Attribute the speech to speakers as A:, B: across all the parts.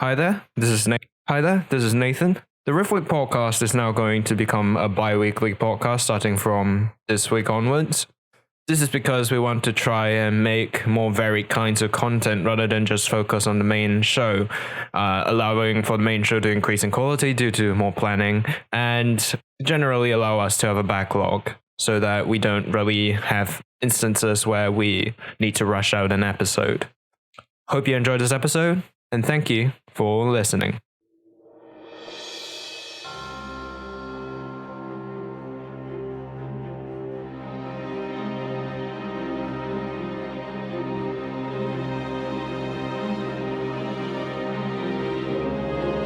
A: Hi there, this is Nathan. The Riftwake podcast is now going to become a bi-weekly podcast starting from this week onwards. This is because we want to try and make more varied kinds of content rather than just focus on the main show, allowing for the main show to increase in quality due to more planning and generally allow us to have a backlog so that we don't really have instances where we need to rush out an episode. Hope you enjoyed this episode, and thank you for listening.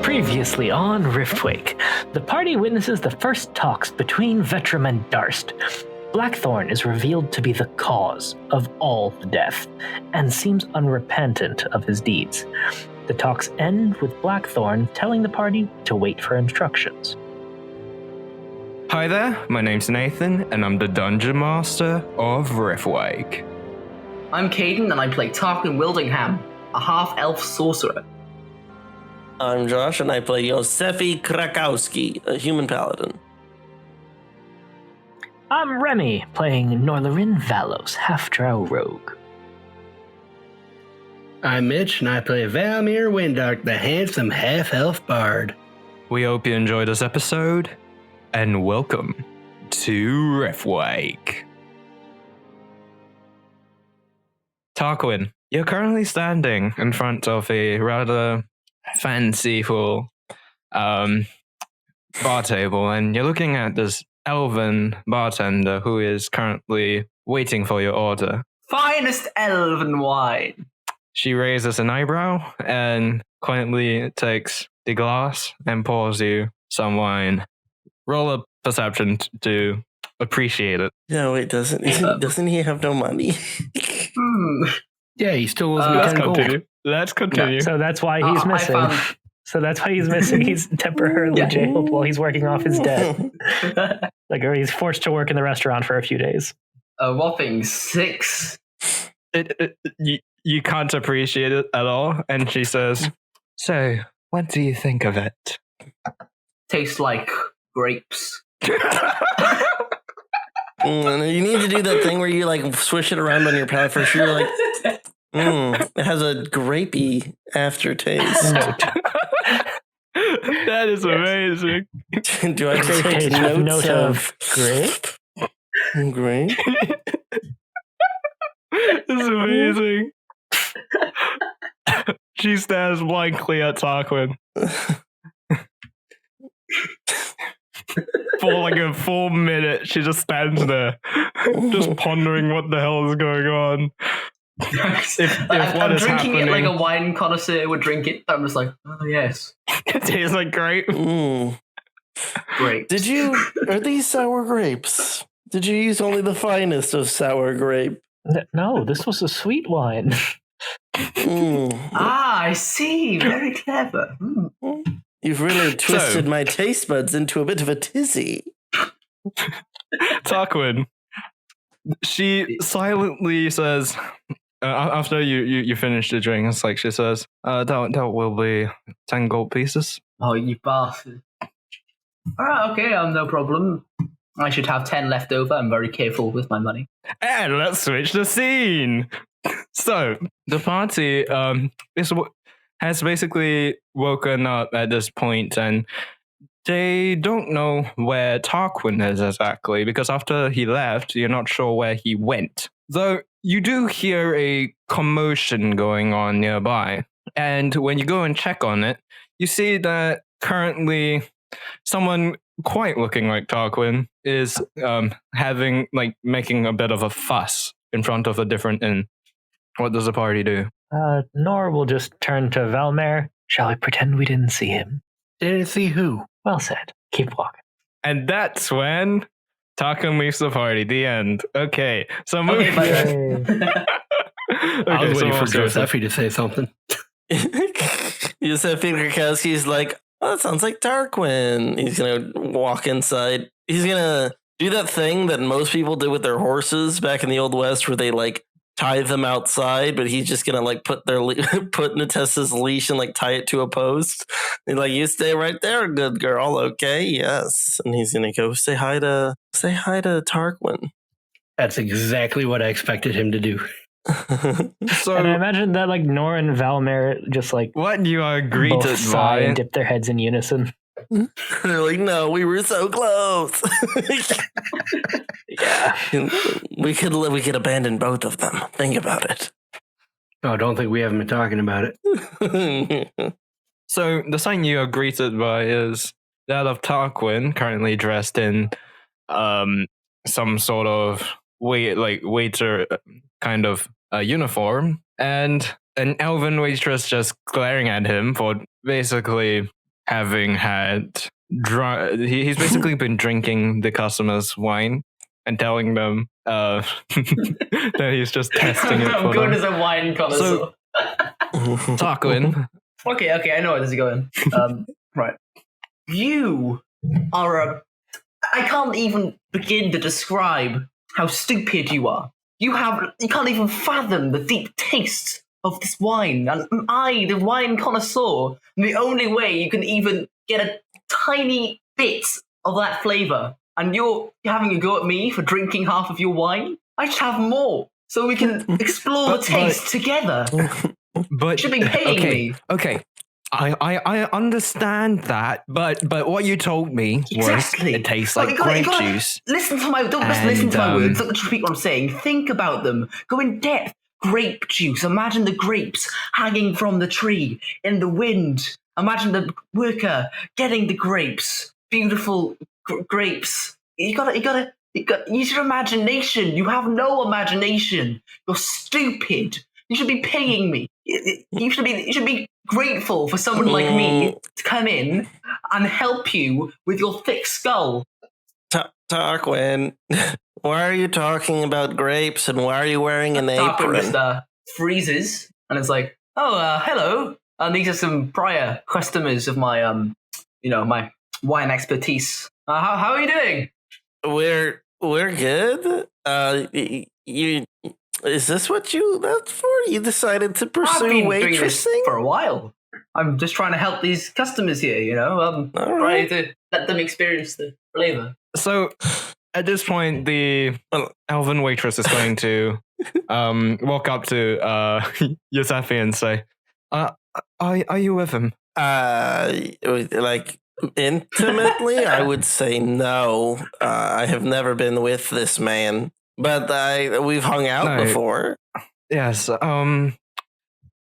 B: Previously on Riftwake, the party witnesses the first talks between Vetram and Darst. Blackthorn is revealed to be the cause of all the death, and seems unrepentant of his deeds. The talks end with Blackthorn telling the party to wait for instructions.
A: Hi there, my name's Nathan, and I'm the Dungeon Master of Riftwake.
C: I'm Caden, and I play Tarquin Wildingham, a half-elf sorcerer.
D: I'm Josh, and I play Josefi Krakowski, a human paladin.
B: I'm Remy, playing Norlarin Valos, half-drow rogue.
E: I'm Mitch, and I play Valmaer Windark, the handsome half-elf bard.
A: We hope you enjoyed this episode, and welcome to Riftwake. Tarquin, you're currently standing in front of a rather fanciful bar table, and you're looking at this elven bartender who is currently waiting for your order.
C: Finest elven wine!
A: She raises an eyebrow and quietly takes the glass and pours you some wine. Roll a perception to appreciate it.
D: No, wait, doesn't he have no money?
E: Yeah, he still owes me 10 gold.
A: Let's continue.
B: So that's why he's missing. He's temporarily jailed while he's working off his debt. Or he's forced to work in the restaurant for a few days.
C: A whopping 6.
A: You can't appreciate it at all. And she says, "So, what do you think of it?"
C: Tastes like grapes.
D: You need to do that thing where you swish it around on your palate for sure. It has a grapey aftertaste.
A: That is amazing.
D: Do I take notes of
B: grape?
D: Grape?
A: This is amazing. She stares blankly at Tarquin. For like a full minute, she just stands there, just pondering what the hell is going on.
C: I'm drinking it like a wine connoisseur would drink it. I'm just like, oh yes.
A: It tastes like grape.
C: Great.
D: Are these sour grapes? Did you use only the finest of sour grape?
B: No, this was a sweet wine.
C: I see. Very clever.
D: You've really twisted my taste buds into a bit of a tizzy.
A: Tarquin, she silently says, after you finish the drink, it's like she says, that will be 10 gold pieces.
C: Oh, you bastard. Okay, no problem. I should have 10 left over. I'm very careful with my money.
A: And let's switch the scene. So, the party has basically woken up at this point, and they don't know where Tarquin is exactly, because after he left, you're not sure where he went. Though you do hear a commotion going on nearby, and when you go and check on it, you see that currently someone quite looking like Tarquin is making a bit of a fuss in front of a different inn. What does the party do?
B: Nor will just turn to Valmaer. Shall we pretend we didn't see him?
E: Didn't see who?
B: Well said. Keep walking.
A: And that's when Tarquin leaves the party. The end. Okay, so moving.
C: Okay,
E: I was waiting for Josefi to say something.
D: Josefi Krakowski's like, oh, that sounds like Tarquin. He's going to walk inside. He's going to do that thing that most people did with their horses back in the Old West where they tie them outside, but he's just gonna like put Natessa's leash and like tie it to a post. He's like, you stay right there, good girl. Okay, yes. And he's gonna go say hi to Tarquin.
E: That's exactly what I expected him to do.
A: So,
B: And I imagine that like Nor and Valmaer just like
A: what you agree
B: both
A: to
B: sigh and
A: buy?
B: dip their heads in unison.
D: They're like, no, we were so close.
B: Yeah.
D: we could abandon both of them. Think about it.
E: Oh, don't think we haven't been talking about it.
A: So the sign you are greeted by is that of Tarquin, currently dressed in some sort of waiter kind of uniform, and an elven waitress just glaring at him for basically having had he's basically been drinking the customers' wine and telling them that he's just testing it
C: I'm
A: for
C: good
A: them.
C: as a wine connoisseur.
A: So, Tarquin,
C: Okay, I know where this is going. Right. You are I can't even begin to describe how stupid you are. You can't even fathom the deep taste of this wine. And I, the wine connoisseur, the only way you can even get a tiny bit of that flavour, and you're having a go at me for drinking half of your wine? I should have more, so we can explore the taste together.
A: but
C: You should be paying me.
A: Okay, I understand that, but what you told me
C: Exactly.
A: was it tastes
C: Well,
A: like
C: you gotta-
A: grape
C: you gotta
A: juice.
C: Listen to my. Don't just
A: And,
C: listen to my words. Don't just repeat what I'm saying. Think about them. Go in depth. Grape juice. Imagine the grapes hanging from the tree in the wind. Imagine the worker getting the grapes. Beautiful grapes. You gotta. Use your imagination. You have no imagination. You're stupid. You should be paying me. You should be grateful for someone like me to come in and help you with your thick skull.
D: Tarquin, why are you talking about grapes and why are you wearing an
C: Tarquin
D: apron?
C: just freezes and it's like, oh, hello. These are some prior customers of my, my wine expertise. How are you doing?
D: We're good. Is this what that's for? You decided to
C: I've
D: pursue
C: been doing this
D: waitressing?
C: for a while. I'm just trying to help these customers here,
D: All
C: trying
D: right.
C: to let them experience the flavor.
A: So at this point, the elven waitress is going to walk up to Josefi and say, "Are you with him?"
D: Like intimately, I would say no. I have never been with this man, but we've hung out before.
A: Yes.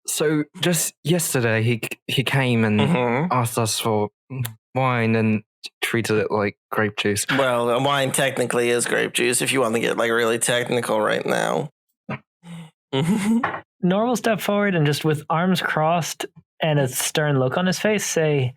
A: So just yesterday, he came and asked us for wine and treated it like grape juice.
D: Well, wine technically is grape juice if you want to get like really technical right now.
B: Nor will step forward and just with arms crossed and a stern look on his face say,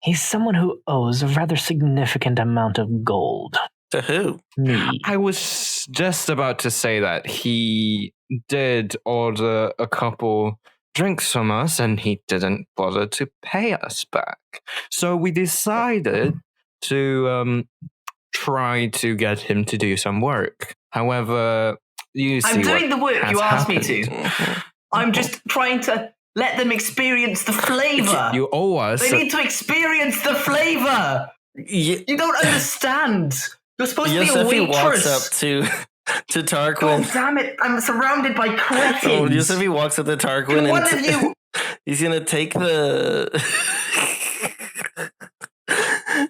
B: he's someone who owes a rather significant amount of gold.
D: To who?
B: Me.
A: I was just about to say that he did order a couple drinks from us and he didn't bother to pay us back. So we decided to try to get him to do some work. However, you see
C: I'm doing the work
A: has
C: you asked me
A: happened.
C: to. I'm just trying to let them experience the flavor.
A: You owe us.
C: They need to experience the flavor. You don't understand. You're supposed to be a
D: Josefi walks
C: waitress.
D: up to Tarquin.
C: God damn it! I'm surrounded by cretins.
D: Josefi walks up to Tarquin
C: One
D: and
C: of you.
D: he's gonna take the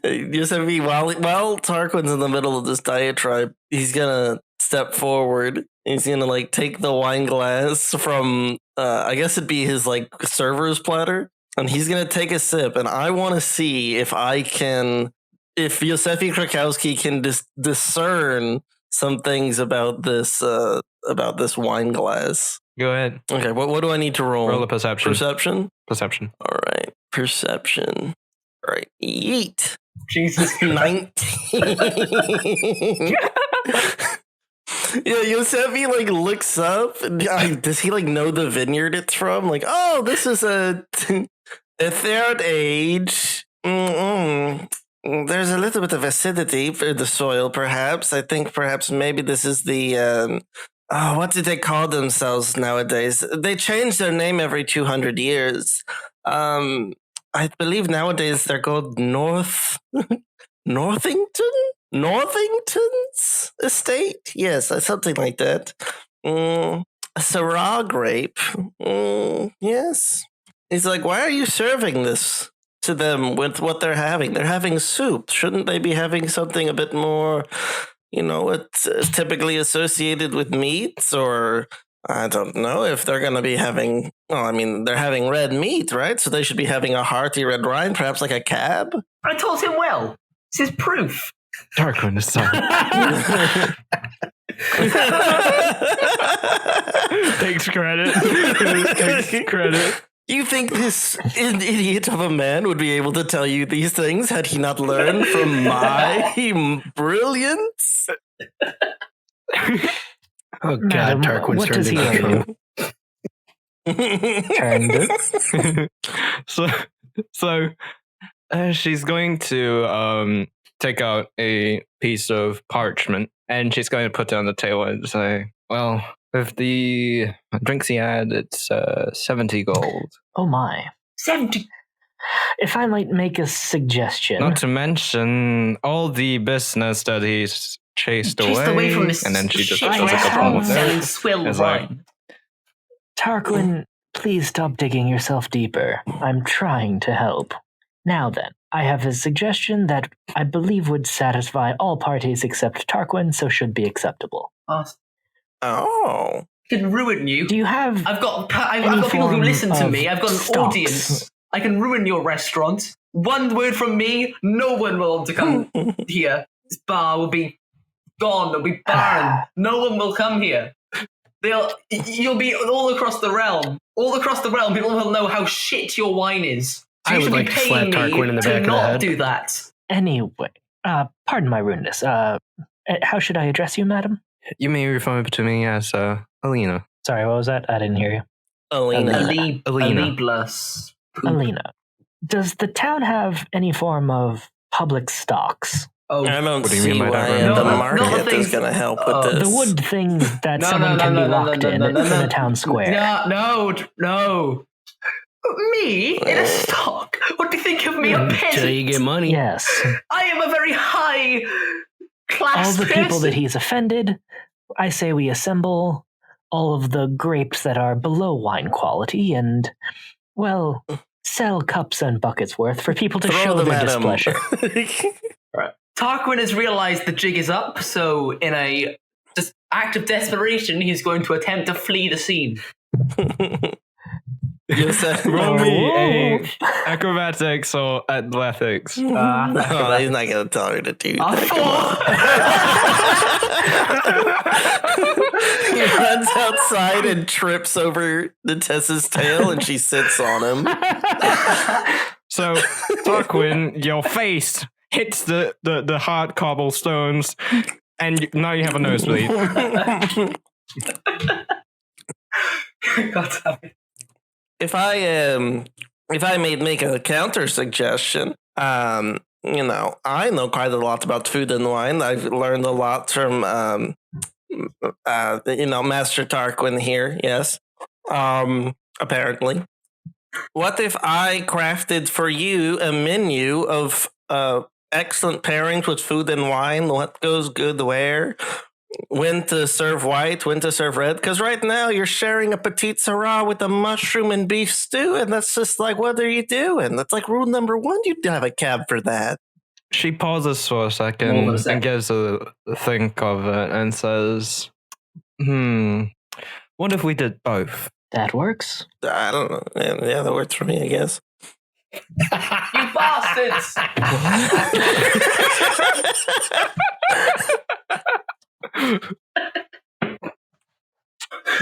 D: Josefi while Tarquin's in the middle of this diatribe, he's gonna step forward. He's gonna like take the wine glass from I guess it'd be his like server's platter, and he's gonna take a sip. And I want to see if Josefi Krakowski can discern some things about this wine glass.
A: Go ahead.
D: Okay, what do I need to roll?
A: Roll a perception.
D: Perception?
A: Perception.
D: All right. Perception. All right. Yeet.
C: Jesus Christ.
D: 19. Yeah, Josefi like looks up. And, does he like know the vineyard it's from? Like, oh, this is a third age. There's a little bit of acidity for the soil, perhaps. I think perhaps maybe this is the what did they call themselves nowadays? They change their name every 200 years. I believe nowadays they're called Northington's estate? Yes, something like that. A Syrah grape. Yes. He's like, why are you serving this to them with what they're having? They're having soup. Shouldn't they be having something a bit more, it's typically associated with meats? Or I don't know if they're going to be having, they're having red meat, right? So they should be having a hearty red wine, perhaps like a cab.
C: I taught him well. This is proof.
A: Tarquin is sorry. Takes credit. Takes credit.
D: You think this idiot of a man would be able to tell you these things had he not learned from my brilliance?
E: Oh God,
B: Madam,
E: Tarquin's
B: what does
E: turned
B: he
E: into
B: owe you?
A: So she's going to take out a piece of parchment and she's going to put it on the table and say, well, with the drinks he had, it's 70 gold.
B: Oh my.
C: 70.
B: If I might make a suggestion.
A: Not to mention all the business that he's chased away
C: from this
A: and then she just
C: shit
A: does a couple
C: restaurant
A: more
C: selling
A: things.
C: swill
A: It's like-
C: wine.
B: Tarquin, please stop digging yourself deeper. I'm trying to help. Now then, I have a suggestion that I believe would satisfy all parties except Tarquin, so should be acceptable.
D: Oh.
C: Can ruin you.
B: Do you have
C: I've got
B: any
C: people who
B: form
C: listen to
B: of
C: me. I've got an
B: stocks?
C: audience. I can ruin your restaurant. One word from me, no one will want to come here. This bar will be gone. It'll be barren. No one will come here. You'll be all across the realm. All across the realm, people will know how shit your wine is. So
E: I
C: you
E: would
C: should
E: like
C: be
E: to slap
C: paying
E: Tarquin in
C: me
E: the back
C: to
E: of the
C: not
E: head.
C: do that.
B: Anyway, pardon my rudeness. How should I address you, madam?
A: You may refer to me as Alina.
B: Sorry, what was that? I didn't hear you.
D: Alina.
A: Alina.
C: Aliblas.
B: Alina. Does the town have any form of public stocks?
C: Oh,
D: I don't
A: What do you
D: see
A: mean by
D: why
A: that, Remy?
D: the
C: No, no,
D: market
C: the things-
D: is going to help with
C: oh,
D: this.
B: The wood things that someone can be locked in the town square.
C: No. Me in a stock? What do you think of me, a
E: Till
C: peasant?
E: you get money.
B: Yes.
C: I am a very high class
B: All the
C: person.
B: people that he's offended, I say we assemble all of the grapes that are below wine quality and, well, sell cups and buckets worth for people to show
D: them
B: their
D: at him.
B: displeasure.
C: Tarquin has realized the jig is up, so in a just act of desperation, he's going to attempt to flee the scene.
D: You said,
A: Roll me a
B: Whoa.
A: acrobatics or athletics.
D: he's not going to tell her to do that. He runs outside and trips over Tessa's tail, and she sits on him.
A: So, Tarquin, your face hits the hard cobblestones, and now you have a nosebleed.
C: God damn it.
D: If I may make a counter suggestion, I know quite a lot about food and wine. I've learned a lot from Master Tarquin here. Yes, apparently. What if I crafted for you a menu of excellent pairings with food and wine? What goes good where? When to serve white, when to serve red? Because right now you're sharing a petite Syrah with a mushroom and beef stew, and that's just like, what are you doing? That's like rule number one. You have a cab for that.
A: She pauses for a second
C: Hold on a
A: and
C: sec.
A: gives a think of it and says, what if we did both?
B: That works.
D: I don't know. Yeah, that works for me, I guess.
C: You bastards!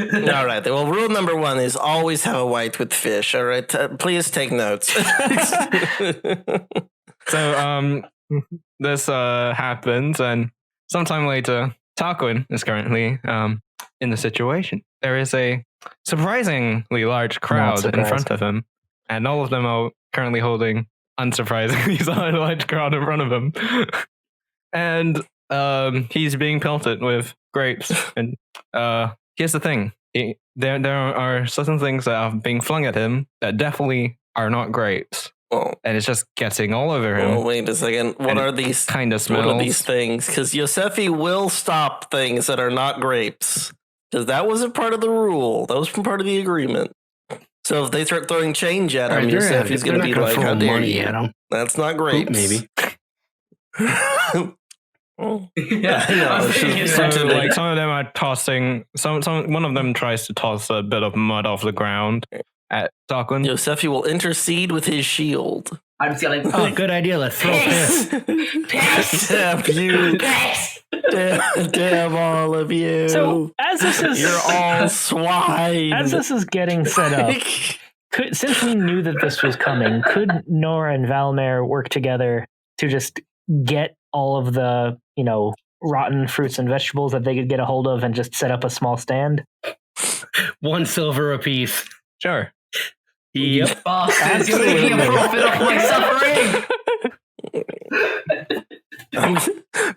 D: All right. Well, rule number one is always have a white with fish. All right. Please take notes.
A: So, this happens, and sometime later, Tarquin is currently in the situation. There is a surprisingly large crowd in front of him, and all of them are currently holding unsurprisingly a large crowd in front of him. And he's being pelted with grapes. And here's the thing. There are certain things that are being flung at him that definitely are not grapes.
D: Well,
A: And it's just getting all over him.
D: well, wait a second. What
A: And
D: are these?
A: Kind of smells.
D: What are these things? Because Josefi will stop things that are not grapes. Because that wasn't part of the rule. That was part of the agreement. So if they start throwing change at him, Josefi's going to be like, "How dare you?
E: At him.
D: That's not grapes."
E: Maybe.
C: Yeah, I was thinking
A: So,
C: that.
A: like, some of them are tossing. One of them tries to toss a bit of mud off the ground at Tarquin.
D: Josefi will intercede with his shield.
C: I'm just yelling,
E: Oh, good idea. Let's throw piss.
C: piss!
D: Damn you!
C: Piss!
D: Damn all of you!
B: So as this is
D: You're all swine.
B: as this is getting set up, since we knew that this was coming, could Nora and Valmaer work together to just get all of the, rotten fruits and vegetables that they could get a hold of and just set up a small stand?
E: 1 silver apiece.
A: Sure.
E: Yep.
C: Bastards, you're making a profit off my suffering!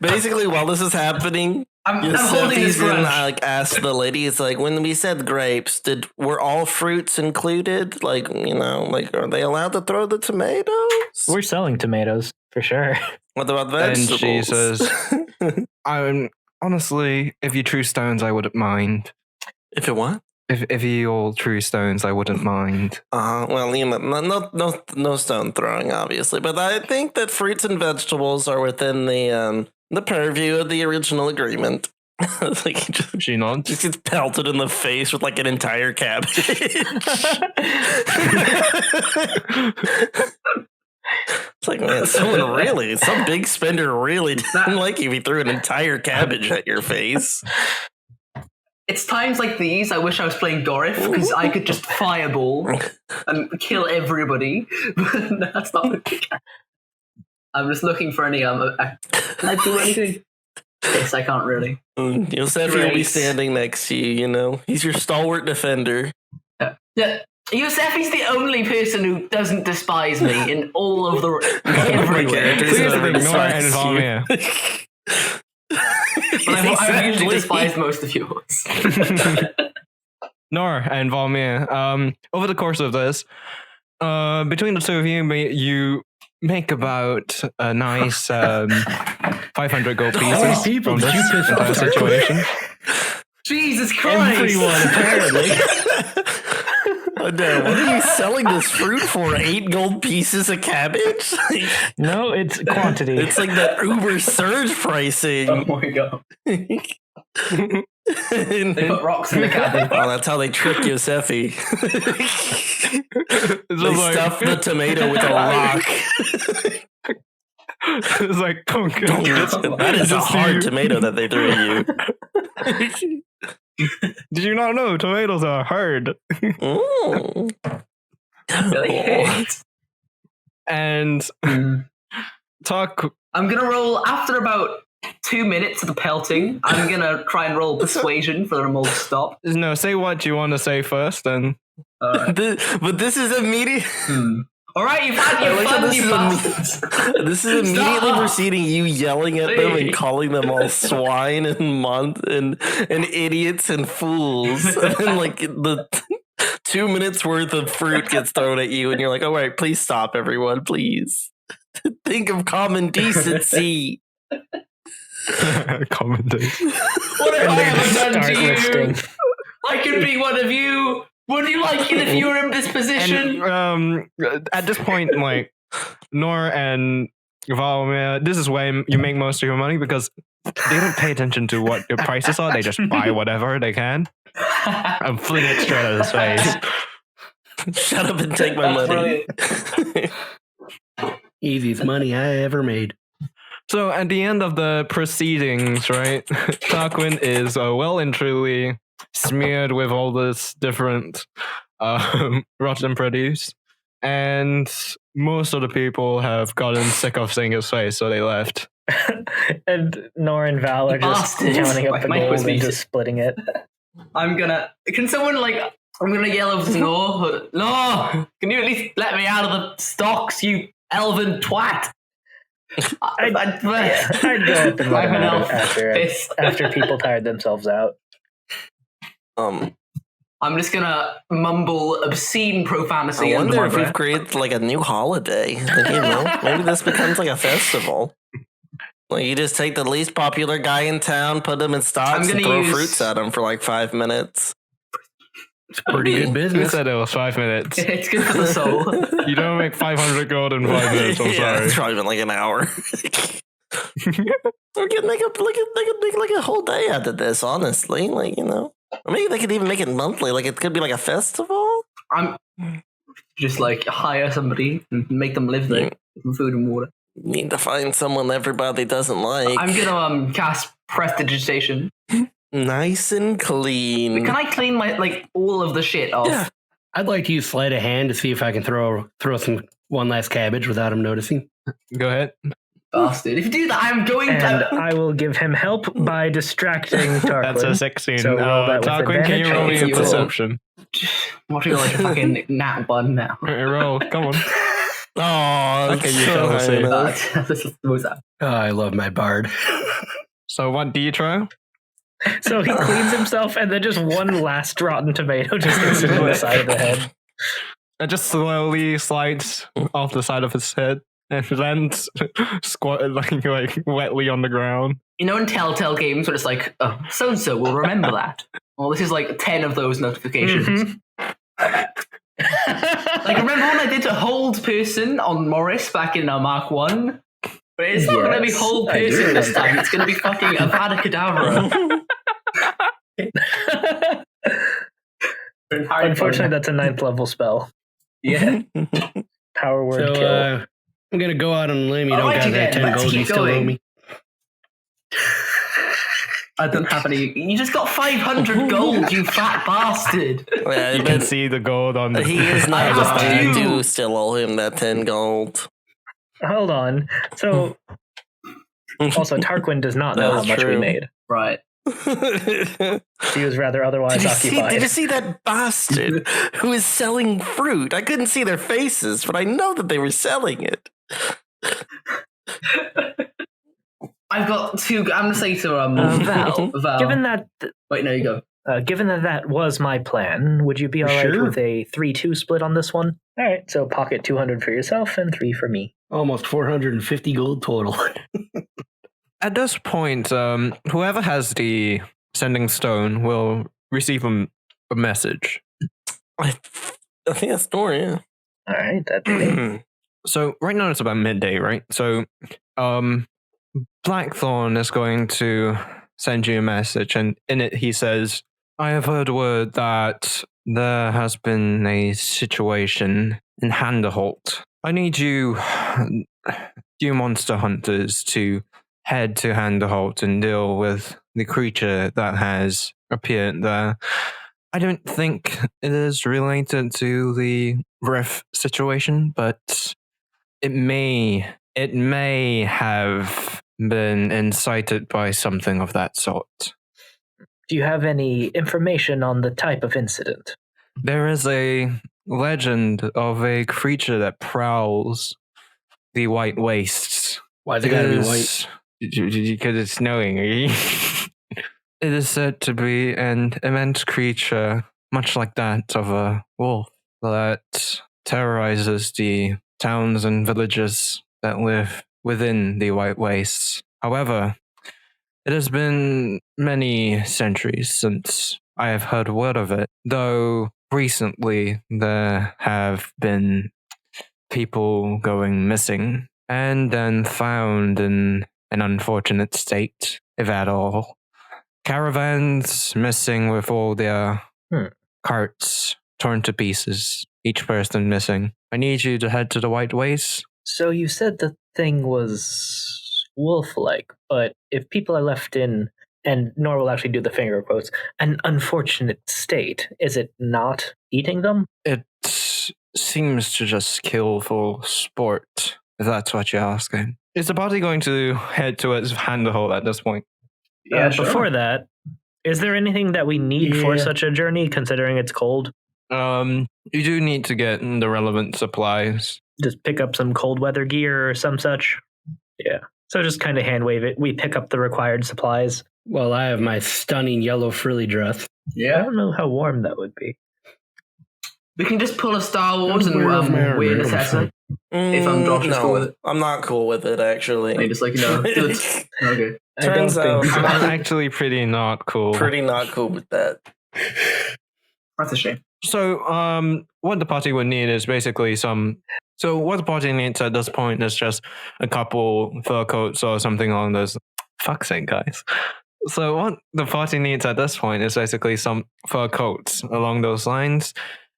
D: Basically, while this is happening,
C: I'm holding this
D: Josefi's gonna
C: grudge.
D: ask the lady. It's like, when we said grapes, were all fruits included? Like, are they allowed to throw the tomatoes?
B: We're selling tomatoes for sure.
D: What about
A: And
D: vegetables?
A: she says, honestly, if you true stones, I wouldn't mind.
D: "If it what?
A: If you all true stones, I wouldn't mind.
D: Well, no stone throwing, obviously, but I think that fruits and vegetables are within the purview of the original agreement." Like he
A: She nods.
D: just gets pelted in the face with like an entire cabbage. It's like, man, some big spender really didn't like you if he threw an entire cabbage at your face.
C: It's times like these I wish I was playing Dorif, because I could just fireball and kill everybody, but that's not the case. I'm just looking for any, can I do anything? Yes, I can't really.
D: Josefi will be standing next to you, he's your stalwart defender.
C: Yeah. Yosefi's the only person who doesn't despise me in all of the everywhere.
A: Here's the thing, Nora and Valmaer.
C: But I've usually despised most of yours.
A: Nora and Valmaer. Over the course of this, between the two of you, you make about a nice 500 gold pieces
E: people
A: from
E: did
A: this
E: you piss
A: entire
E: off,
A: situation.
C: Jesus Christ!
E: Everyone, apparently.
D: No, what are you selling this fruit for? 8 gold pieces of cabbage?
B: No, it's quantity.
D: It's like that Uber surge pricing.
C: Oh my god. They put rocks in the cabin.
D: Oh, that's how they trick Josefi. They stuff the tomato with a rock.
A: It's like,
D: That is a hard tomato that they threw at you.
A: Did you not know tomatoes are hard?
D: Oh.
C: Really?
A: And talk.
C: I'm gonna roll after about 2 minutes of the pelting. I'm gonna try and roll persuasion for them all to stop.
A: No, say what you want to say first, and
D: But this is immediate.
C: All right, you've had your fun, you bastards.
D: This is immediately
C: Stop.
D: preceding you yelling at them and
C: Please.
D: calling them all swine and idiots and fools. And then like the 2 minutes worth of fruit gets thrown at you, and you're like, "All right, please stop, everyone, please. Think of common decency."
A: commentate.
C: What have I ever done
B: Start
C: to you?
B: listing.
C: I could be one of you. Would you like it if you were in this position?
A: And at this point, like Nor and Valmaer, this is where you make most of your money because they don't pay attention to what your prices are. They just buy whatever they can and fling it straight at his face.
D: Shut up and take my
C: That's
D: money.
E: Easiest money I ever made.
A: So at the end of the proceedings, right, Tarquin is well and truly smeared with all this different rotten produce, and most of the people have gotten sick of seeing his face, so they left.
B: And Nor and Val are just
C: Bastards.
B: counting up the
C: Mike was
B: gold and
C: music.
B: just splitting it.
C: I'm gonna yell over to Nor. Nor, can you at least let me out of the stocks, you elven twat?
B: I'd go up and let him out after people tired themselves out.
C: I'm just gonna mumble obscene profanity.
D: I wonder if
C: breath.
D: we've created like a new holiday. Like, maybe this becomes like a festival. Like you just take the least popular guy in town, put him in stocks, and throw fruits at him for like 5 minutes.
E: It's pretty good
A: Who
E: business.
A: said it was 5 minutes?
C: It's good for the soul.
A: You don't make 500 gold in 5 minutes. I'm
D: Yeah,
A: sorry.
D: it's probably been like an hour. We could make a whole day out of this, honestly. Like, or maybe they could even make it monthly. Like it could be like a festival.
C: I'm just like hire somebody and make them live there with food and water.
D: Need to find someone everybody doesn't like.
C: I'm gonna cast prestidigitation.
D: Nice and clean.
C: Can I clean my all of the shit off?
E: Yeah. I'd like to use sleight of hand to see if I can throw one last cabbage without him noticing.
A: Go ahead.
C: Bastard. If you do that, I'm going
B: And
C: to.
B: I will give him help by distracting Tarquin.
A: That's a 16.
B: So roll that with
A: Tarquin, can you roll me a
C: advantage.
A: perception?
C: What are you like a fucking nat one now?
A: Roll, come on.
D: Oh,
A: Okay, you shall
D: high
A: see.
D: enough.
C: What was that?
E: Oh, I love my bard.
A: So what do you try?
B: So he cleans himself, and then just one last rotten tomato just hits him on the side of the head.
A: It just slowly slides off the side of his head and lands squatted like wetly on the ground.
C: You know in Telltale games where it's like, oh, so-and-so will remember that. Well, this is like 10 of those notifications. Like, remember when I did a hold person on Morris back in Mark 1? But it's not going to be hold
B: I do
C: person this
B: remember.
C: time. It's going to be fucking Avada Kedavra.
B: Unfortunately, that's a 9th level spell.
C: Yeah.
B: Power word
E: So
B: kill.
E: I'm going to go out on a limb. You don't
C: Alright,
E: got that
C: then,
E: 10
C: let's
E: gold
C: keep
E: you still owe
C: going.
E: me.
C: I don't have any. You just got 500 gold, you fat bastard.
D: Yeah,
A: You can see the gold on the.
D: he is
C: I
D: not
C: have
D: just I
C: to.
D: do still owe him that 10 gold.
B: Hold on. So, also, Tarquin does not know how
D: That's
B: much we
D: true.
B: made.
C: Right.
B: He was rather otherwise occupied.
D: Did you see that bastard who is selling fruit? I couldn't see their faces, but I know that they were selling it.
C: I've got two. I'm going to say to
B: Val,
C: Val.
B: given that
C: Wait, no, you go.
B: given that was my plan, would you be all right
E: Sure.
B: with a 3-2 split on this one? All right, so pocket 200 for yourself and 3 for me.
E: Almost 450 gold total.
A: At this point, whoever has the sending stone will receive a message.
D: I think that's Nora, yeah.
B: All right, that's me.
A: So right now it's about midday, right? So, Blackthorn is going to send you a message, and in it he says, "I have heard word that there has been a situation in Handerholt. I need you monster hunters, to head to Handerholt and deal with the creature that has appeared there. I don't think it is related to the Rift situation, but it may have been incited by something of that sort.
B: Do you have any information on the type of incident?
A: There is a legend of a creature that prowls the White Wastes.
E: Why's it gotta be white?
A: Because it's snowing. It is said to be an immense creature, much like that of a wolf, that terrorizes the towns and villages that live within the White Wastes. However, it has been many centuries since I have heard word of it, though recently there have been people going missing and then found in an unfortunate state, if at all. Caravans missing with all their carts torn to pieces, each person missing. I need you to head to the White Wastes.
B: So you said the thing was wolf-like, but if people are left in, and Nor will actually do the finger quotes, an unfortunate state, is it not eating them?
A: It seems to just kill for sport, if that's what you're asking. Is the party going to head towards Handerholt at this point?
C: Yeah, sure.
B: Before that, is there anything that we need for such a journey, considering it's cold?
A: You do need to get the relevant supplies.
B: Just pick up some cold weather gear or some such? Yeah. So just kind of hand wave it. We pick up the required supplies.
E: Well, I have my stunning yellow frilly dress.
B: I
C: Yeah.
B: don't know how warm that would be.
C: We can just pull a Star Wars and
E: Wear my armor,
C: wear
E: it'll be
C: Necessa.
E: fine.
C: If Josh is cool with it.
D: I'm not cool with it, actually.
C: And just like, okay.
D: Turns out
A: I'm actually pretty not cool.
D: pretty not cool with that.
C: That's a shame.
A: So, what the party would need is basically some. So, what the party needs at this point is just a couple fur coats or something along those. Fuck's sake, guys. So, what the party needs at this point is basically some fur coats along those lines.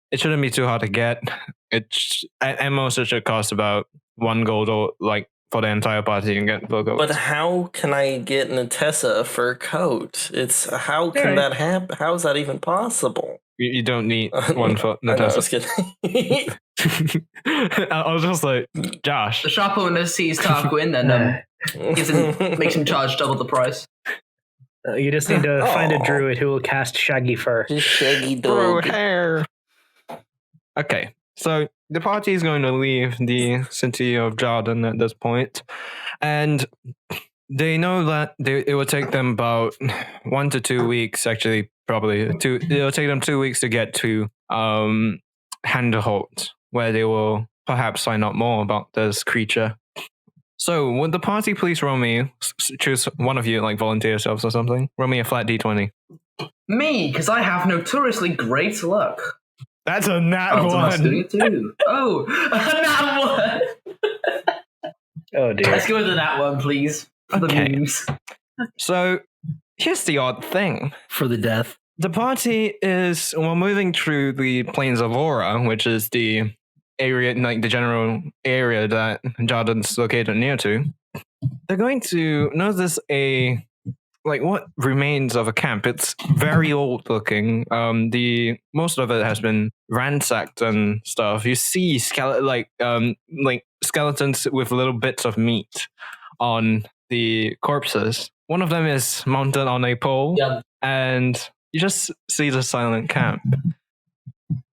A: It shouldn't be too hard to get. It's at most it should cost about 1 gold or like for the entire party you can get fur coats.
D: But how can I get Natessa a fur coat? It's how can that happen? How is that even possible?
A: You don't need one for
D: I was
A: Natasha.
D: kidding.
A: I was just like, Josh.
C: The shop owner sees Tarquin and makes him charge double the price.
B: You just need to find a druid who will cast Shaggy Fur.
D: Just shaggy
A: Bro,
D: dog.
A: hair. Okay, so the party is going to leave the city of Jarden at this point, and they know that it will take them about 1 to 2 weeks. Actually, probably two. It'll take them 2 weeks to get to Handerholt, where they will perhaps find out more about this creature. So, would the party please roll me? Choose one of you, like volunteer yourselves or something. Roll me a flat d20.
C: Me, because I have notoriously great luck.
A: That's a nat
C: Thomas doing
A: one.
C: it too. Oh, a nat 1.
B: Oh dear.
C: Let's go with the nat 1, please. For the
A: Okay.
C: memes.
A: So, here's the odd thing.
E: For the death.
A: The party is moving through the plains of Aura, which is the area, like the general area that Jarden's located near to. They're going to notice what remains of a camp. It's very old looking. Most of it has been ransacked and stuff. You see skeletons with little bits of meat on the corpses. One of them is mounted on a pole,
C: Yeah.
A: and you just see the silent camp.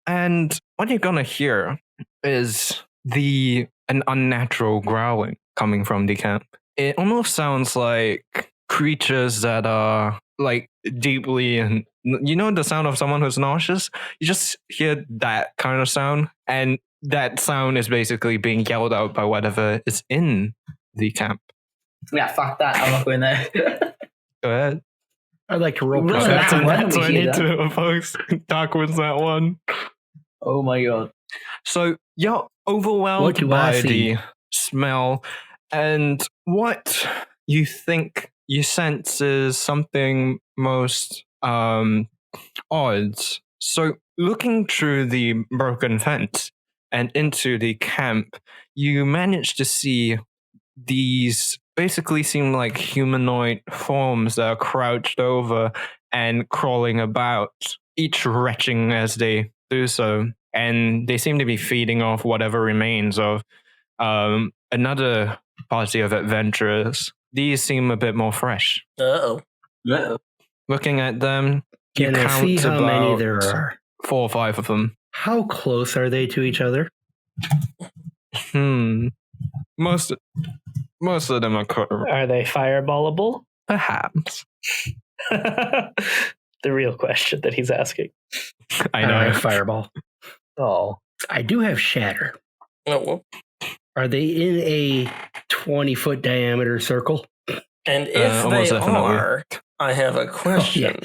A: And what you're gonna hear is an unnatural growling coming from the camp. It almost sounds like creatures that are like deeply, and you know the sound of someone who's nauseous. You just hear that kind of sound, and that sound is basically being yelled out by whatever is in the camp.
C: Yeah, fuck that. I'm not going there.
A: Go ahead.
E: I'd like to roll.
C: Roll
E: perception.
C: that one.
A: That's what I
C: we hear
A: need to oppose. Darkwin's that one.
C: Oh my god.
A: So you're
E: What
A: overwhelmed
E: do I
A: by
E: see?
A: the smell, and what you think you sense is something most odd. So looking through the broken fence and into the camp, you manage to see these basically seem like humanoid forms that are crouched over and crawling about, each retching as they do so. And they seem to be feeding off whatever remains of another party of adventurers. These seem a bit more fresh.
D: Uh-oh.
C: Yeah.
A: Looking at them, you
E: Can I
A: count
E: see how many
A: about
E: there are?
A: 4 or 5 of them.
E: How close are they to each other?
A: Most of them are
B: Are they fireballable?
A: perhaps.
B: The real question that he's asking.
A: I
E: All
A: know.
E: right, fireball.
B: Oh.
E: I do have shatter.
D: Oh, well.
E: Are they in a 20-foot diameter circle?
D: And if
A: Almost
D: they
A: definitely.
D: are, I have a question.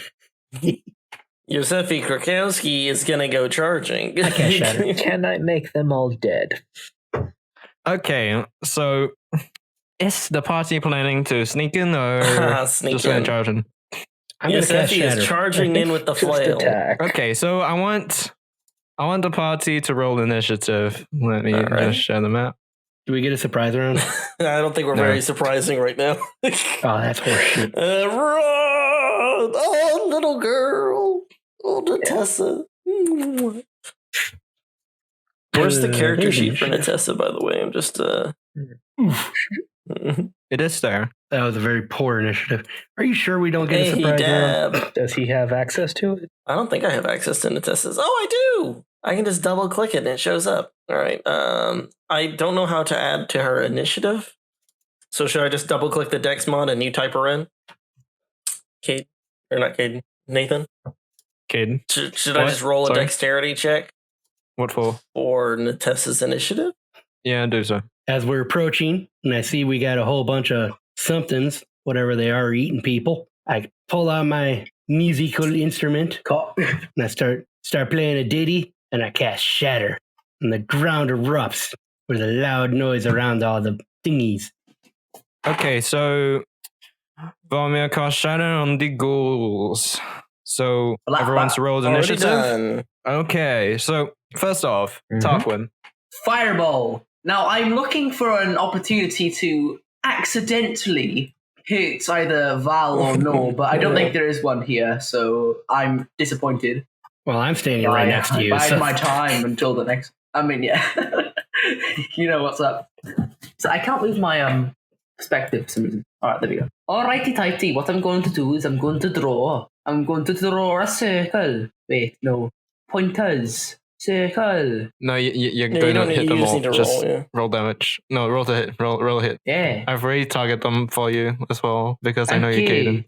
D: Josefi Krakowski is going to go charging.
E: I can't shatter.
B: Can I make them all dead?
A: Okay, so is the party planning to sneak in or
D: Sneak
A: just going
D: in.
A: to charge in?
E: I'm going to cast
D: Josefi
E: shatter.
D: is charging in with the
B: Just
D: flail.
B: attack.
A: Okay, so I want the party to roll initiative. Let me
D: Alright.
A: just share them out.
E: Do we get a surprise round?
D: I don't think we're
A: No.
D: very surprising right now.
E: Oh, that's horseshit.
D: Run! Oh, little girl. Oh, Natessa. Where's the character sheet for Natessa, by the way? I'm just,
A: It is there.
E: That was a very poor initiative. Are you sure we don't get a
D: Hey,
E: surprise round?
D: Dab.
B: Does he have access to it?
D: I don't think I have access to Natessa's. Oh, I do! I can just double click it and it shows up. All right. I don't know how to add to her initiative. So should I just double click the Dex mod and you type her in? Caden, or not Caden, Nathan?
A: Caden.
D: Should I just roll a dexterity check
A: What for?
D: for Natessa's initiative?
A: Yeah, do so.
E: As we're approaching, and I see we got a whole bunch of somethings, whatever they are, eating people, I pull out my musical instrument and I start playing a ditty, and I cast Shatter, and the ground erupts with a loud noise around all the thingies.
A: Okay, so Valmaer cast Shadow on the ghouls. So everyone's rolled initiative.
D: Done.
A: Okay, so first off, Tarquin.
C: Fireball. Now, I'm looking for an opportunity to accidentally hit either Val or No, but I don't think there is one here, so I'm disappointed.
E: Well, I'm standing right next to you.
C: I
E: So.
C: bide my time until the next... I mean, yeah. You know what's up. So I can't lose my perspective for some reason. Alright, there we go. Alrighty tighty, what I'm going to do is I'm going to draw a circle. Wait, no. Pointers. Circle.
A: No, you're
D: Yeah,
A: going
D: you don't
A: to hit
D: need,
A: them
D: you just
A: all.
D: need to
A: Just
D: roll, yeah.
A: roll damage. No, roll to hit. Roll a hit.
C: Yeah.
A: I've already targeted them for you as well because I know you're Caden.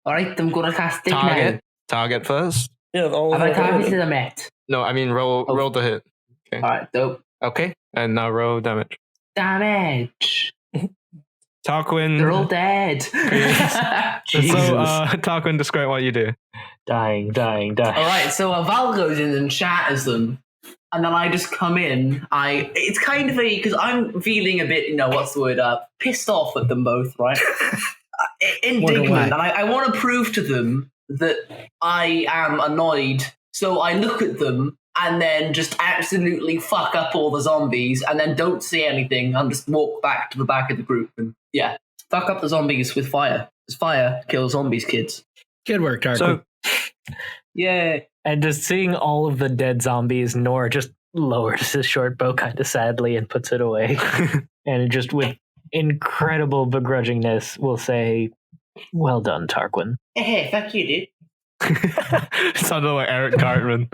C: Alright, I'm going to cast it now.
A: Target first.
D: Yeah, all
C: Have
D: of
C: I
D: them.
C: targeted a met?
A: No, I mean roll the hit.
C: Alright, dope.
A: Okay, and now roll damage.
C: Damage.
A: Tarquin.
C: They're all dead.
A: So, Tarquin, describe what you do.
B: Dying.
C: Alright, so Val goes in and shatters them. And then I just come in. It's kind of because I'm feeling a bit, what's the word? Pissed off at them both, right? Indignant. And I want to prove to them that I am annoyed. So I look at them and then just absolutely fuck up all the zombies and then don't say anything and just walk back to the back of the group and, yeah, fuck up the zombies with fire. Because fire kills zombies, kids.
E: Good work, Tarquin.
A: So,
C: Yeah.
B: And just seeing all of the dead zombies, Nor just lowers his short bow kind of sadly and puts it away. And just with incredible begrudgingness will say, well done, Tarquin.
C: Hey, fuck you, dude.
A: sounded like Eric Cartman.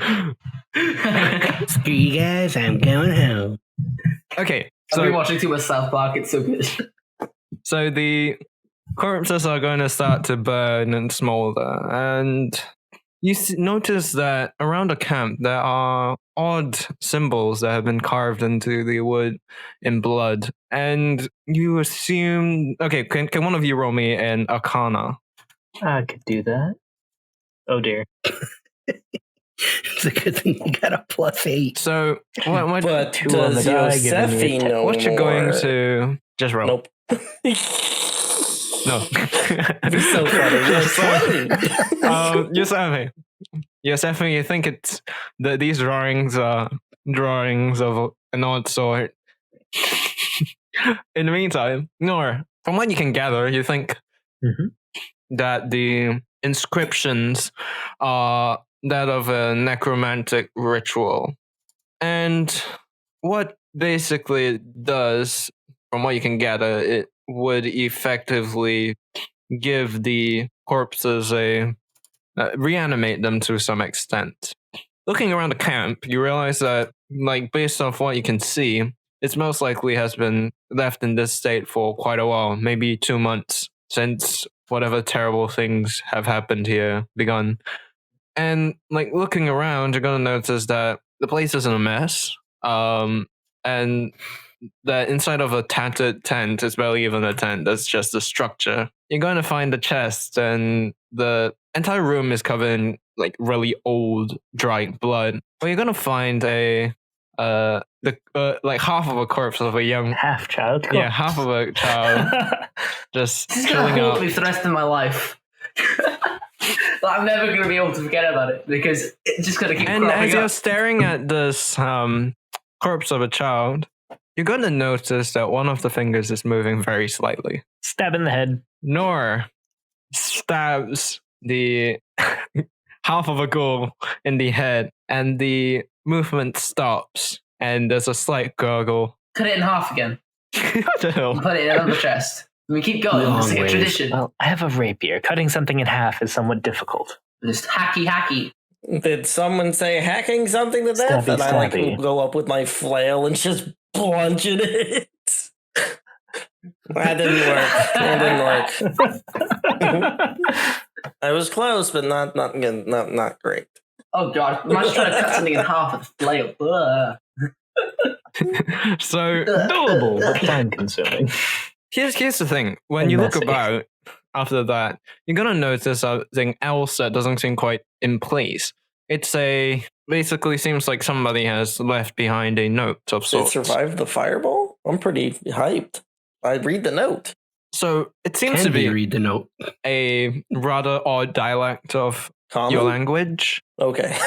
E: Screw you guys, I'm going home.
A: Okay,
C: I've been
A: so
C: watching too much South Park, it's so good.
A: so the corpses are going to start to burn and smolder, and you notice that around the camp there are odd symbols that have been carved into the wood in blood, and you assume. Okay, can one of you roll me an Arcana?
B: I could do that. Oh dear.
E: It's a good thing you got a +8.
A: So what
D: But
B: Two on the
D: does
B: die, giving me a
D: Josefi
B: 10.
D: know
A: what you're going
D: more?
A: to just roll?
D: Nope.
A: No.
D: You're so funny. You're funny.
A: Josefi, you think it's these drawings are drawings of an odd sort. In the meantime, Nor, from what you can gather, you think that the inscriptions are that of a necromantic ritual. And what basically it does, from what you can gather, it would effectively give the corpses reanimate them to some extent. Looking around the camp, you realize that, based off what you can see, it's most likely has been left in this state for quite a while, maybe 2 months, since whatever terrible things have happened here begun. And looking around, you're gonna notice that the place is in a mess. And that inside of a tattered tent is barely even a tent, that's just a structure. You're going to find the chest, and the entire room is covered in really old dried blood. But you're gonna find half of a corpse of a young
B: Half child.
A: yeah, half of a child just
C: This is going
A: chilling
C: to haunt
A: out.
C: me for the rest of my life. I'm never going to be able to forget about it because it's just going to keep
A: And
C: cropping
A: as you're
C: up.
A: staring at this corpse of a child, you're going to notice that one of the fingers is moving very slightly.
B: Stab in the head.
A: Nor stabs the half of a ghoul in the head, and the movement stops, and there's a slight gurgle.
C: Cut it in half again.
A: What the hell?
C: And put it in another chest. I mean, keep going.
E: Long
C: It's like a
E: ways.
C: tradition.
B: Well, I have a rapier. Cutting something in half is somewhat difficult.
C: Just hacky.
D: Did someone say hacking something to death?
B: Stabby,
D: And I
B: stabby.
D: go up with my flail and just plunge it. That didn't work. It didn't work. I was close, but not good. Not great.
C: Oh god, I'm just trying to cut something in half with a flail. Ugh.
A: So
B: Doable, but time consuming.
A: here's the thing. When
B: And
A: you look
B: messy.
A: about after that, you're gonna notice something else that doesn't seem quite in place. Basically seems like somebody has left behind a note of
D: Did it
A: sorts.
D: survive the fireball? I'm pretty hyped. I'd read the note.
A: So it seems
E: Can
A: to be
E: you read the note?
A: a rather odd dialect of
D: Common?
A: your language.
D: Okay.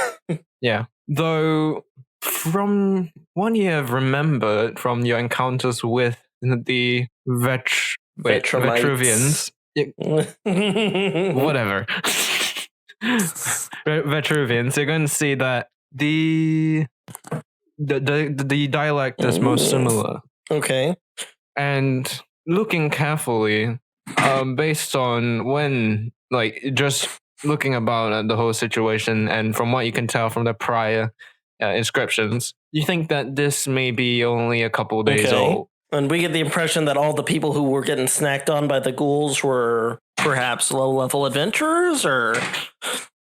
A: Yeah. Though, from what you have remembered from your encounters with the Vetruvians, whatever. Vetruvians, you're going to see that the dialect is most similar.
D: Okay.
A: And looking carefully, based on just looking about at the whole situation, and from what you can tell from the prior inscriptions, you think that this may be only a couple days
D: Okay.
A: old.
D: And we get the impression that all the people who were getting snacked on by the ghouls were perhaps low-level adventurers, or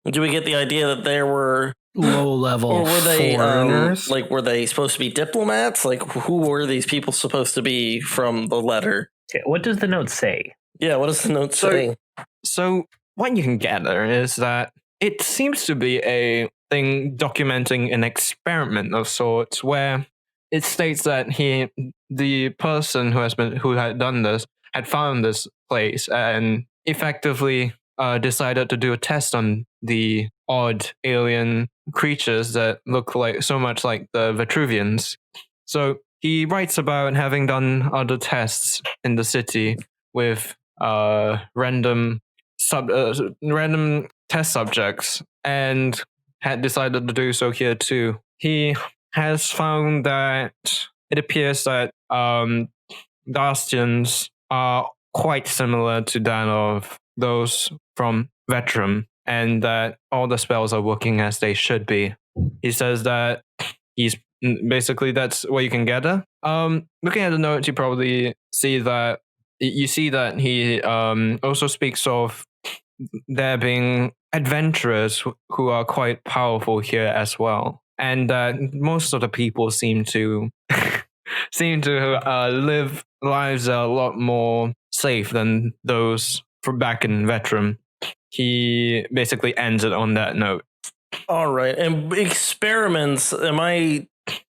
D: do we get the idea that there were
E: Low level
D: or were they
E: foreigners.
D: were they supposed to be diplomats? Like, who were these people supposed to be from the letter?
B: Okay, what does the note say?
D: Yeah, what does the note
A: So-
D: say?
A: So what you can gather is that it seems to be a thing documenting an experiment of sorts, where it states that the person who had done this, had found this place and effectively decided to do a test on the odd alien creatures that look like so much like the Vitruvians. So he writes about having done other tests in the city with random test subjects, and had decided to do so here too. He has found that it appears that Dastians are quite similar to that of those from Vetrum, and that all the spells are working as they should be. He says that basically that's what you can gather. Looking at the notes, you probably see that he also speaks of there being adventurers who are quite powerful here as well, and that most of the people seem to live lives that are a lot more safe than those from back in Vetrum. He basically ends it on that note.
D: All right. And experiments, am I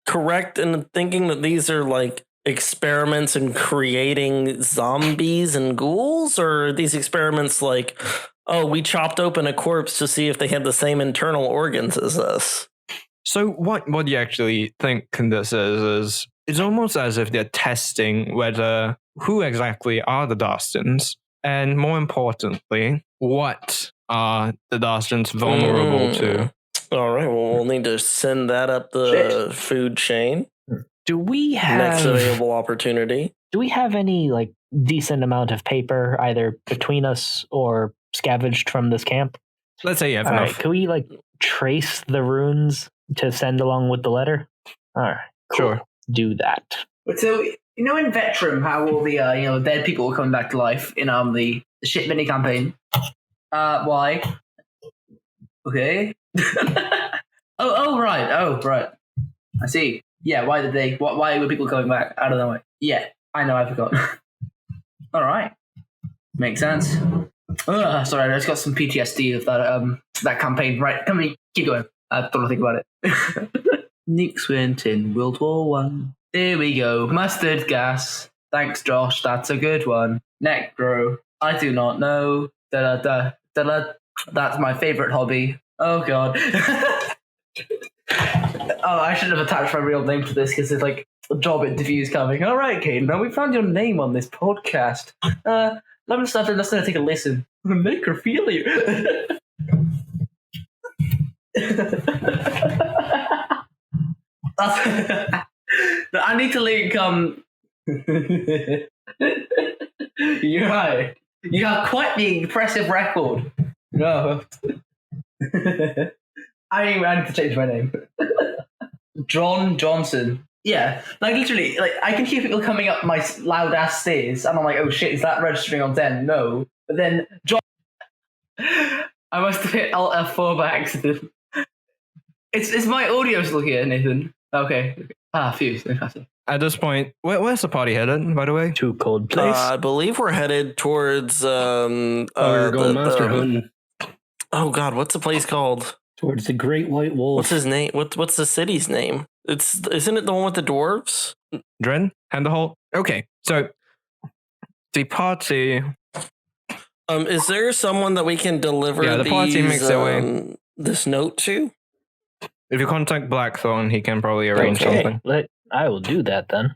D: correct in thinking that these are like experiments in creating zombies and ghouls? Or are these experiments like, oh, we chopped open a corpse to see if they had the same internal organs as us?
A: So what you actually think this is it's almost as if they're testing who exactly are the Dastans, and more importantly, what are the Dastans vulnerable to.
D: All right, well, we'll need to send that up the food chain.
B: Do we
D: Next
B: have
D: available opportunity.
B: Do we have any like decent amount of paper either between us or scavenged from this camp?
A: Let's say you have
B: All
A: enough.
B: right, can we like trace the runes to send along with the letter? All right, cool.
A: Sure.
B: Do that.
C: So, in Vetrum, how all the dead people were coming back to life in the shit mini campaign? Why? Okay. Oh right. I see. Yeah, why were people coming back? I don't know. Yeah, I know, I forgot. All right. Makes sense. Sorry, I just got some PTSD of that campaign. Right, come on, keep going. I don't want to think about it. Nukes went in World War One. There we go. Mustard gas. Thanks, Josh. That's a good one. Necro. I do not know. That's my favorite hobby. Oh god. Oh, I should have attached my real name to this because it's like job interviews coming. All right, Caden. Now we found your name on this podcast. Let's take a listen. Necrophilia. I need to link. You're right. You have quite the impressive record. No. I need to change my name. John Johnson. Yeah, like literally, like I can hear people coming up my loud ass stairs, and I'm like, oh shit, is that registering on 10? No. But then John, I must have hit Alt F4 by accident. Is my audio still here, Nathan? Okay. Phew. Fantastic.
A: At this point, where's the party headed, by the way?
B: To cold place.
D: I believe we're headed towards
E: we're going monster hunting
D: oh god, what's the place called?
E: towards the Great White Wolf.
D: What's his name? What's the city's name? Isn't it the one with the dwarves?
A: Dren? Handerholt? Okay, so the party...
D: Is there someone that we can deliver
A: the party makes their way.
D: This note to?
A: If you contact Blackthorn, he can probably arrange
B: Okay,
A: something.
B: I will do that then.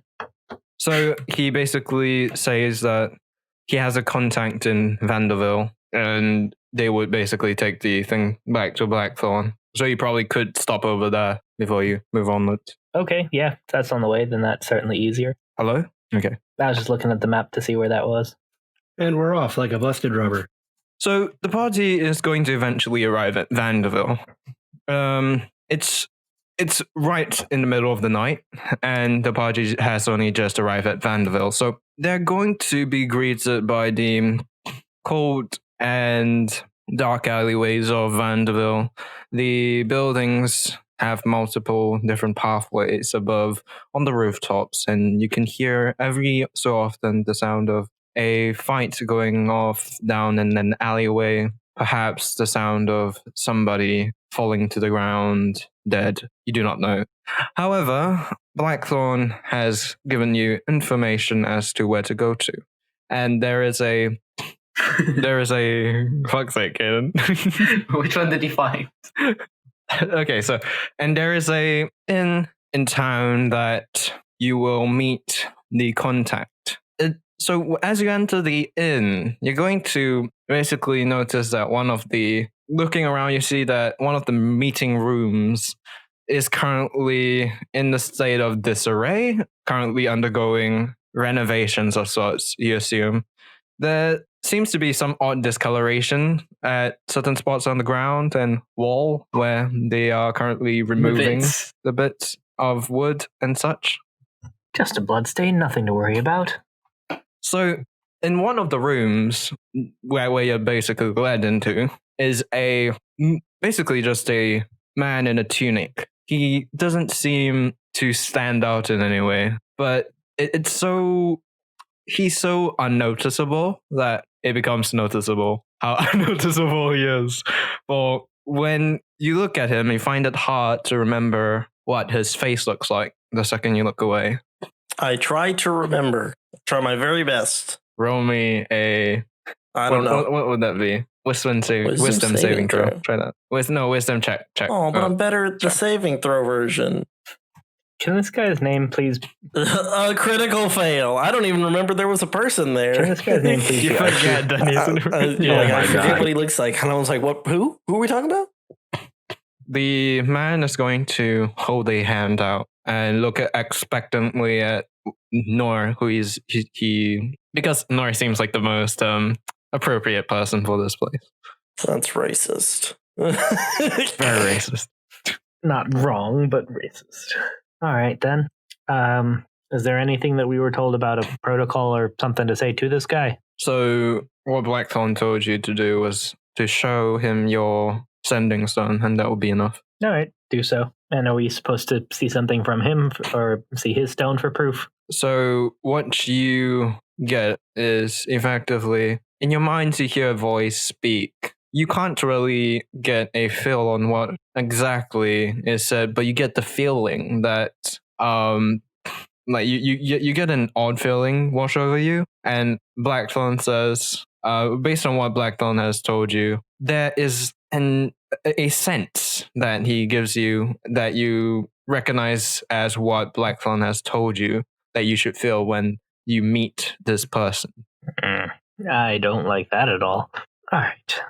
A: So he basically says that he has a contact in Vanderville, and they would basically take the thing back to Blackthorn. So you probably could stop over there before you move onwards.
B: Okay, yeah, if that's on the way, then that's certainly easier.
A: Hello? Okay. I
B: was just looking at the map to see where that was.
E: And we're off like a busted rubber.
A: So the party is going to eventually arrive at Vanderville. It's right in the middle of the night, and the party has only just arrived at Vanderville. So they're going to be greeted by the cold and dark alleyways of Vanderville. The buildings have multiple different pathways above on the rooftops, and you can hear every so often the sound of a fight going off down in an alleyway. Perhaps the sound of somebody falling to the ground dead. You do not know. However, Blackthorn has given you information as to where to go to. And there is a fuck's sake, Caden.
C: Which one did you find?
A: Okay, so and there is a inn in town that you will meet the contact. So as you enter the inn, you're going to basically notice that looking around, you see that one of the meeting rooms is currently in the state of disarray, currently undergoing renovations of sorts, you assume. There seems to be some odd discoloration at certain spots on the ground and wall where they are currently removing the bits of wood and such.
B: Just a bloodstain, nothing to worry about.
A: So, in one of the rooms where you're basically led into is basically just a man in a tunic. He doesn't seem to stand out in any way, but he's so unnoticeable that it becomes noticeable how unnoticeable he is. But when you look at him, you find it hard to remember what his face looks like the second you look away.
D: I try to remember. Try my very best.
A: Roll me a...
D: I don't know.
A: What would that be? Wisdom saving throw. Try that. Wisdom check.
D: Oh, but I'm better at the saving throw version.
B: Can this guy's name please...
D: A critical fail. I don't even remember there was a person there.
B: Can this guy's name please...
A: You forget, Denny.
D: I forget what he looks like. And I was like, what? Who? Who are we talking about?
A: The man is going to hold a hand out and look expectantly at Nor, who is because Nor seems like the most appropriate person for this place.
D: That's racist.
A: Very racist.
B: Not wrong, but racist. All right, then. Is there anything that we were told about a protocol or something to say to this guy?
A: So what Blackthorn told you to do was to show him your sending stone, and that will be enough.
B: All right, do so. And are we supposed to see something from him or see his stone for proof?
A: So what you get is effectively, in your mind you hear a voice speak. You can't really get a feel on what exactly is said, but you get the feeling that like you get an odd feeling wash over you. And Blackthorn says, based on what Blackthorn has told you, there is a sense that he gives you that you recognize as what Blackthorn has told you that you should feel when you meet this person.
B: I don't like that at all. All right.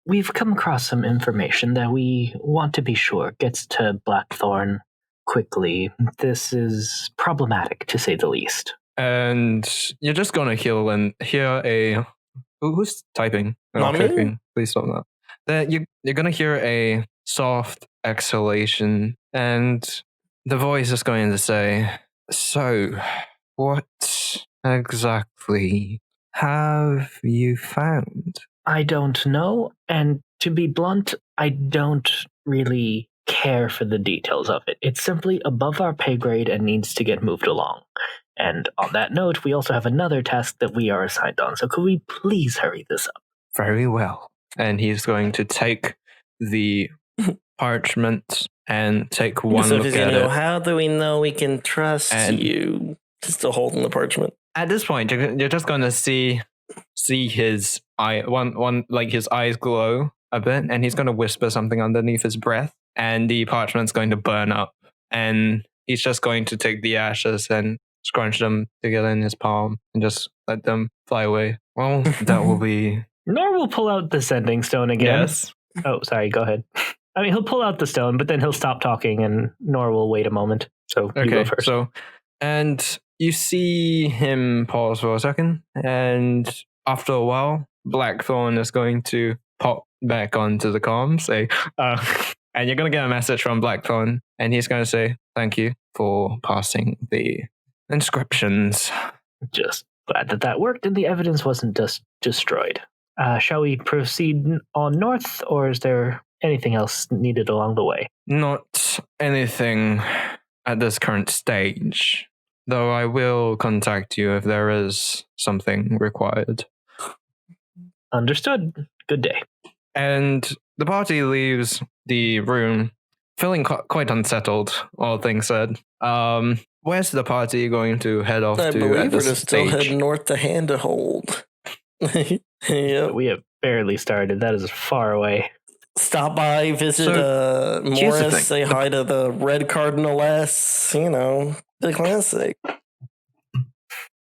B: We've come across some information that we want to be sure gets to Blackthorn quickly. This is problematic, to say the least.
A: And you're just going to hear a... Who's typing?
D: Not me.
A: Please stop that. You're going to hear a soft exhalation, and the voice is going to say, So, what exactly have you found?
B: I don't know, and to be blunt, I don't really care for the details of it. It's simply above our pay grade and needs to get moved along. And on that note, we also have another task that we are assigned on, so could we please hurry this up?
A: Very well. And he's going to take the parchment and take one
D: So
A: look
D: he's
A: at
D: gonna go,
A: it.
D: how do we know we can trust
A: And-
D: you? Still holding the parchment.
A: At this point, you're just going to see his his eyes glow a bit, and he's going to whisper something underneath his breath, and the parchment's going to burn up, and he's just going to take the ashes and scrunch them together in his palm and just let them fly away. Well, that will be...
B: Nor will pull out the sending stone again.
A: Yes.
B: Oh, sorry, go ahead. I mean, he'll pull out the stone, but then he'll stop talking, and Nor will wait a moment. So you go
A: Okay,
B: first.
A: so, and you see him pause for a second, and after a while, Blackthorn is going to pop back onto the comm, say, and you're going to get a message from Blackthorn, and he's going to say, thank you for passing the inscriptions.
B: Just glad that worked and the evidence wasn't just destroyed. Shall we proceed on north, or is there anything else needed along the way?
A: Not anything at this current stage, though I will contact you if there is something required.
B: Understood. Good day.
A: And the party leaves the room feeling quite unsettled, all things said. Where's the party going to head off
D: I
A: to
D: believe
A: at
D: we're
A: this
D: just still
A: stage?
D: heading north to Handerholt. Yep.
B: We have barely started. That is far away.
D: Stop by, visit
A: Here's the
D: Morris,
A: thing.
D: say hi to the Red Cardinal S, the classic.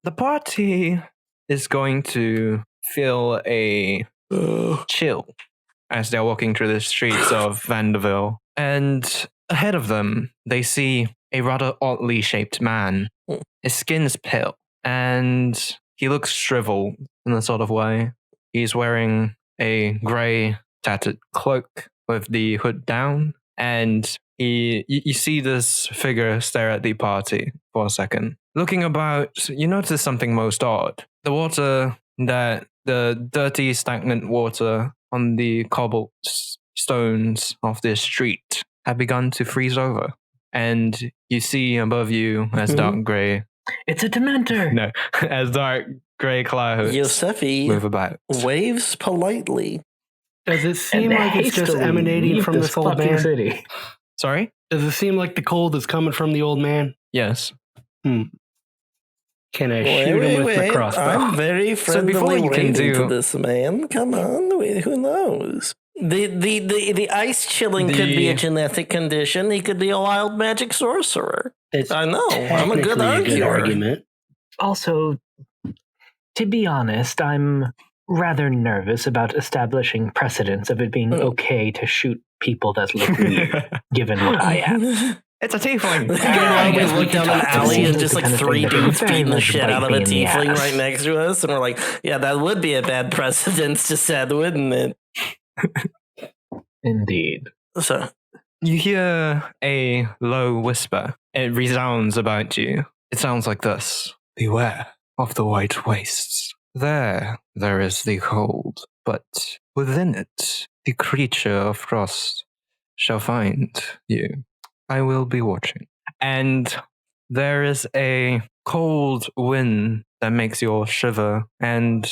A: The party is going to feel a chill as they're walking through the streets of Vanderville. And ahead of them, they see a rather oddly shaped man. His skin's pale, and he looks shriveled in a sort of way. He's wearing a grey tattered cloak with the hood down, and you see this figure stare at the party for a second. Looking about, you notice something most odd. The dirty, stagnant water on the cobblestones of this street have begun to freeze over. And you see above you as dark grey...
B: It's a Dementor!
A: No, as dark grey clouds move
D: Josefi
A: about.
D: waves politely.
E: Does it seem
B: And
E: like it's just
B: hastily
E: emanating
B: leave
E: from this old
B: fucking
E: man?
B: city.
A: Sorry?
E: Does it seem like the cold is coming from the old man?
A: Yes.
E: Can I shoot him with my crossbow?
D: I'm very friendly
A: before you can
D: to
A: do-
D: this man. Come on, wait, who knows? The ice chilling could be a genetic condition. He could be a wild magic sorcerer.
E: It's
D: I know. I'm a good
E: technically
D: arguer.
E: argument.
B: Also, to be honest, I'm rather nervous about establishing precedence of it being okay to shoot people that look weird, given what I am.
A: It's a tiefling.
D: We
B: guess we
D: look
B: can
D: down an
B: talk to
D: alley
B: see
D: and
B: if
D: just
B: it's
D: like
B: the kind of
D: three
B: thing that
D: dudes
B: would very
D: beating the
B: much
D: shit out of
B: bite
D: a
B: me in the
D: tiefling
B: ass.
D: right next to us, and we're like, yeah, that would be a bad precedence to set, wouldn't it?
B: Indeed.
D: So
A: You hear a low whisper. It resounds about you. It sounds like this. Beware of the white wastes. There is the cold, but within it, the creature of frost shall find you. I will be watching. And there is a cold wind that makes you all shiver, and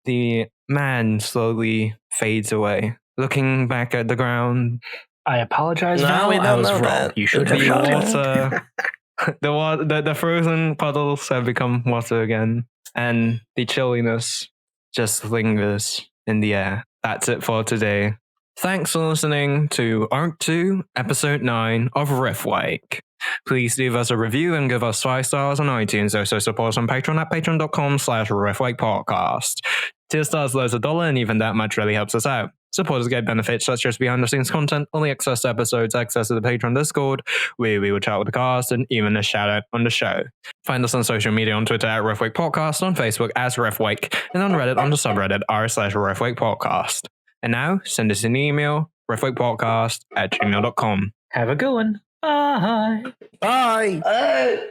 A: the man slowly fades away, looking back at the ground.
B: I apologize,
D: No,
B: Val.
D: we
B: I
D: don't
B: was
D: know
B: wrong.
D: that.
B: You should
D: The
B: have shot him.
A: The frozen puddles have become water again, and the chilliness just lingers in the air. That's it for today. Thanks for listening to Arc 2, Episode 9 of Riftwake. Please leave us a review and give us 5 stars on iTunes. Also support us on Patreon at patreon.com/riftwakepodcast. Tier stars less $1, and even that much really helps us out. Supporters get benefits such as behind-the-scenes content, early access to episodes, access to the Patreon Discord, where we will chat with the cast, and even a shout-out on the show. Find us on social media on Twitter at Riftwake Podcast, on Facebook as Riftwake, and on Reddit on the subreddit r/Riftwake Podcast. And now, send us an email, riftwakepodcast@gmail.com.
B: Have a good one. Bye.
D: bye.